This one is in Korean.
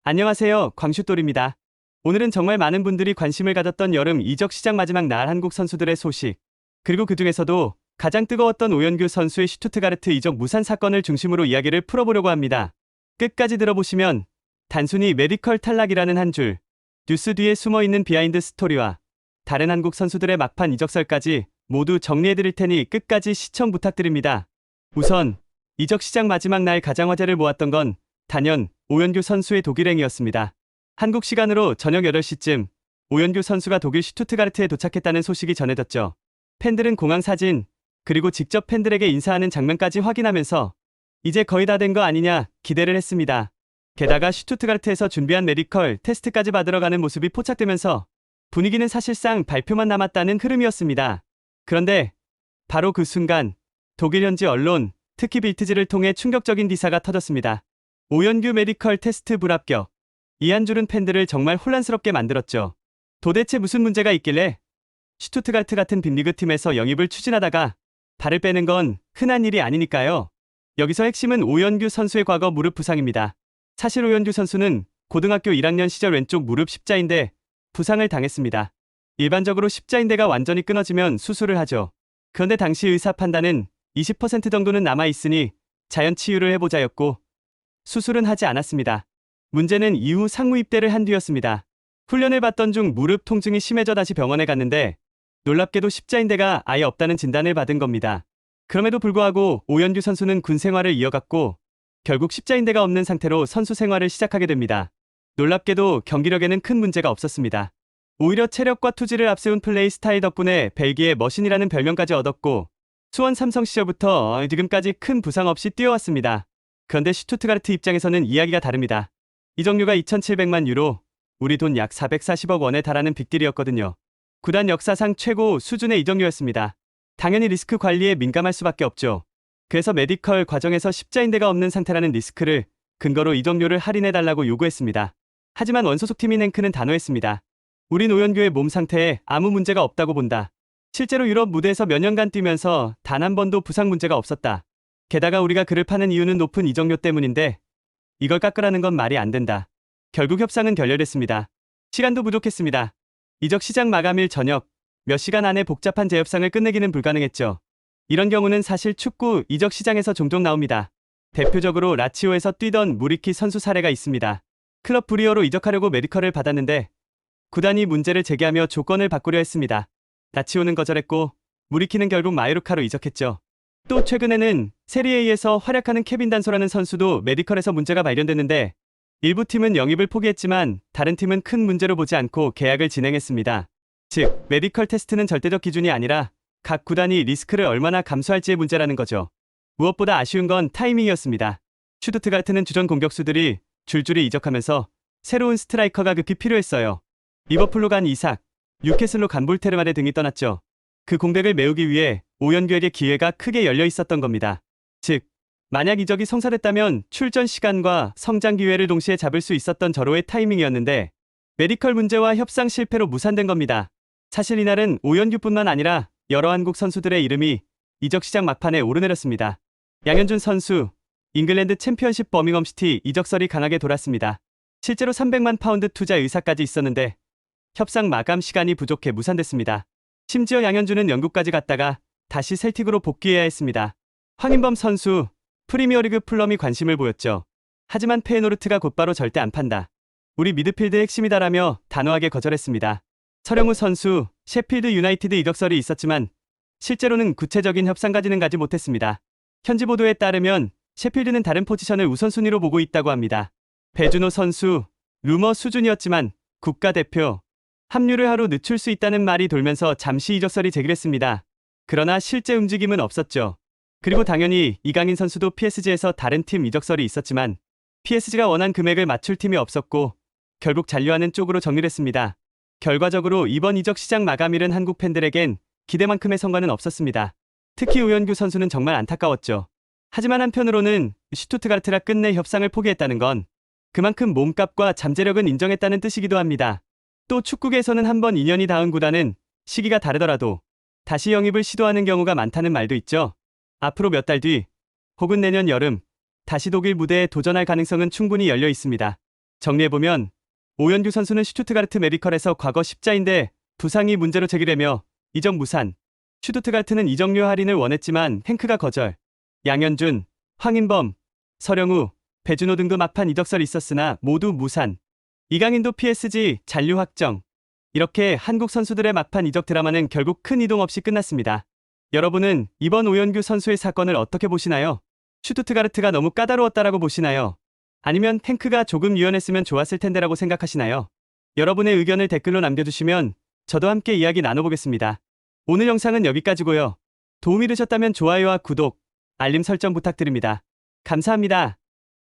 안녕하세요. 광슈돌입니다. 오늘은 정말 많은 분들이 관심을 가졌던 여름 이적 시장 마지막 날 한국 선수들의 소식, 그리고 그중에서도 가장 뜨거웠던 오연규 선수의 슈투트가르트 이적 무산 사건을 중심으로 이야기를 풀어보려고 합니다. 끝까지 들어보시면 단순히 메디컬 탈락이라는 한 줄, 뉴스 뒤에 숨어있는 비하인드 스토리와 다른 한국 선수들의 막판 이적설까지 모두 정리해드릴 테니 끝까지 시청 부탁드립니다. 우선 이적 시장 마지막 날 가장 화제를 모았던 건 단연 오연규 선수의 독일행이었습니다. 한국 시간으로 저녁 8시쯤 오연규 선수가 독일 슈투트가르트에 도착했다는 소식이 전해졌죠. 팬들은 공항 사진, 그리고 직접 팬들에게 인사하는 장면까지 확인하면서 이제 거의 다 된 거 아니냐 기대를 했습니다. 게다가 슈투트가르트에서 준비한 메디컬 테스트까지 받으러 가는 모습이 포착되면서 분위기는 사실상 발표만 남았다는 흐름이었습니다. 그런데 바로 그 순간 독일 현지 언론, 특히 빌트지를 통해 충격적인 기사가 터졌습니다. 오연규 메디컬 테스트 불합격. 이 한 줄은 팬들을 정말 혼란스럽게 만들었죠. 도대체 무슨 문제가 있길래 슈투트가르트 같은 빅리그 팀에서 영입을 추진하다가 발을 빼는 건 흔한 일이 아니니까요. 여기서 핵심은 오연규 선수의 과거 무릎 부상입니다. 사실 오연규 선수는 고등학교 1학년 시절 왼쪽 무릎 십자인대 부상을 당했습니다. 일반적으로 십자인대가 완전히 끊어지면 수술을 하죠. 그런데 당시 의사 판단은 20% 정도는 남아있으니 자연 치유를 해보자였고 수술은 하지 않았습니다. 문제는 이후 상무 입대를 한 뒤였습니다. 훈련을 받던 중 무릎 통증이 심해져 다시 병원에 갔는데 놀랍게도 십자인대가 아예 없다는 진단을 받은 겁니다. 그럼에도 불구하고 오연규 선수는 군 생활을 이어갔고 결국 십자인대가 없는 상태로 선수 생활을 시작하게 됩니다. 놀랍게도 경기력에는 큰 문제가 없었습니다. 오히려 체력과 투지를 앞세운 플레이 스타일 덕분에 벨기에 머신이라는 별명까지 얻었고 수원 삼성 시절부터 지금까지 큰 부상 없이 뛰어왔습니다. 그런데 슈투트가르트 입장에서는 이야기가 다릅니다. 이적료가 2,700만 유로, 우리 돈 약 440억 원에 달하는 빅딜이었거든요. 구단 역사상 최고 수준의 이적료였습니다. 당연히 리스크 관리에 민감할 수밖에 없죠. 그래서 메디컬 과정에서 십자인대가 없는 상태라는 리스크를 근거로 이적료를 할인해달라고 요구했습니다. 하지만 원소속팀인 행크는 단호했습니다. 우린 오연규의 몸 상태에 아무 문제가 없다고 본다. 실제로 유럽 무대에서 몇 년간 뛰면서 단 한 번도 부상 문제가 없었다. 게다가 우리가 그를 파는 이유는 높은 이적료 때문인데 이걸 깎으라는 건 말이 안 된다. 결국 협상은 결렬됐습니다. 시간도 부족했습니다. 이적 시장 마감일 저녁, 몇 시간 안에 복잡한 재협상을 끝내기는 불가능했죠. 이런 경우는 사실 축구 이적 시장에서 종종 나옵니다. 대표적으로 라치오에서 뛰던 무리키 선수 사례가 있습니다. 클럽 브리어로 이적하려고 메디컬을 받았는데 구단이 문제를 제기하며 조건을 바꾸려 했습니다. 라치오는 거절했고 무리키는 결국 마요르카로 이적했죠. 또 최근에는 세리에에서 활약하는 케빈 단소라는 선수도 메디컬에서 문제가 발견됐는데 일부 팀은 영입을 포기했지만 다른 팀은 큰 문제로 보지 않고 계약을 진행했습니다. 즉, 메디컬 테스트는 절대적 기준이 아니라 각 구단이 리스크를 얼마나 감수할지의 문제라는 거죠. 무엇보다 아쉬운 건 타이밍이었습니다. 슈투트가르트는 주전 공격수들이 줄줄이 이적하면서 새로운 스트라이커가 급히 필요했어요. 리버풀로 간 이삭, 뉴캐슬로 간 볼테르마데 등이 떠났죠. 그 공백을 메우기 위해 오연규에게 기회가 크게 열려 있었던 겁니다. 즉, 만약 이적이 성사됐다면 출전 시간과 성장 기회를 동시에 잡을 수 있었던 절호의 타이밍이었는데 메디컬 문제와 협상 실패로 무산된 겁니다. 사실 이날은 오연규뿐만 아니라 여러 한국 선수들의 이름이 이적 시장 막판에 오르내렸습니다. 양현준 선수, 잉글랜드 챔피언십 버밍엄시티 이적설이 강하게 돌았습니다. 실제로 300만 파운드 투자 의사까지 있었는데 협상 마감 시간이 부족해 무산됐습니다. 심지어 양현준은 영국까지 갔다가 다시 셀틱으로 복귀해야 했습니다. 황인범 선수, 프리미어리그 풀럼이 관심을 보였죠. 하지만 페이노르트가 곧바로 절대 안 판다. 우리 미드필드 핵심이다라며 단호하게 거절했습니다. 서령우 선수, 셰필드 유나이티드 이적설이 있었지만 실제로는 구체적인 협상까지는 가지 못했습니다. 현지 보도에 따르면 셰필드는 다른 포지션을 우선순위로 보고 있다고 합니다. 배준호 선수, 루머 수준이었지만 국가대표 합류를 하루 늦출 수 있다는 말이 돌면서 잠시 이적설이 제기됐습니다. 그러나 실제 움직임은 없었죠. 그리고 당연히 이강인 선수도 PSG에서 다른 팀 이적설이 있었지만 PSG가 원한 금액을 맞출 팀이 없었고 결국 잔류하는 쪽으로 정리됐습니다. 결과적으로 이번 이적 시장 마감일은 한국 팬들에겐 기대만큼의 성과는 없었습니다. 특히 오연규 선수는 정말 안타까웠죠. 하지만 한편으로는 슈투트가르트라 끝내 협상을 포기했다는 건 그만큼 몸값과 잠재력은 인정했다는 뜻이기도 합니다. 또 축구계에서는 한번 인연이 닿은 구단은 시기가 다르더라도 다시 영입을 시도하는 경우가 많다는 말도 있죠. 앞으로 몇 달 뒤 혹은 내년 여름 다시 독일 무대에 도전할 가능성은 충분히 열려 있습니다. 정리해보면 오연규 선수는 슈투트가르트 메디컬에서 과거 십자인대 부상이 문제로 제기되며 이적 무산. 슈투트가르트는 이적료 할인을 원했지만 행크가 거절. 양현준, 황인범, 서령우, 배준호 등도 막판 이적설이 있었으나 모두 무산. 이강인도 PSG 잔류 확정. 이렇게 한국 선수들의 막판 이적 드라마는 결국 큰 이동 없이 끝났습니다. 여러분은 이번 오연규 선수의 사건을 어떻게 보시나요? 슈투트가르트가 너무 까다로웠다라고 보시나요? 아니면 행크가 조금 유연했으면 좋았을 텐데라고 생각하시나요? 여러분의 의견을 댓글로 남겨주시면 저도 함께 이야기 나눠보겠습니다. 오늘 영상은 여기까지고요. 도움이 되셨다면 좋아요와 구독, 알림 설정 부탁드립니다. 감사합니다.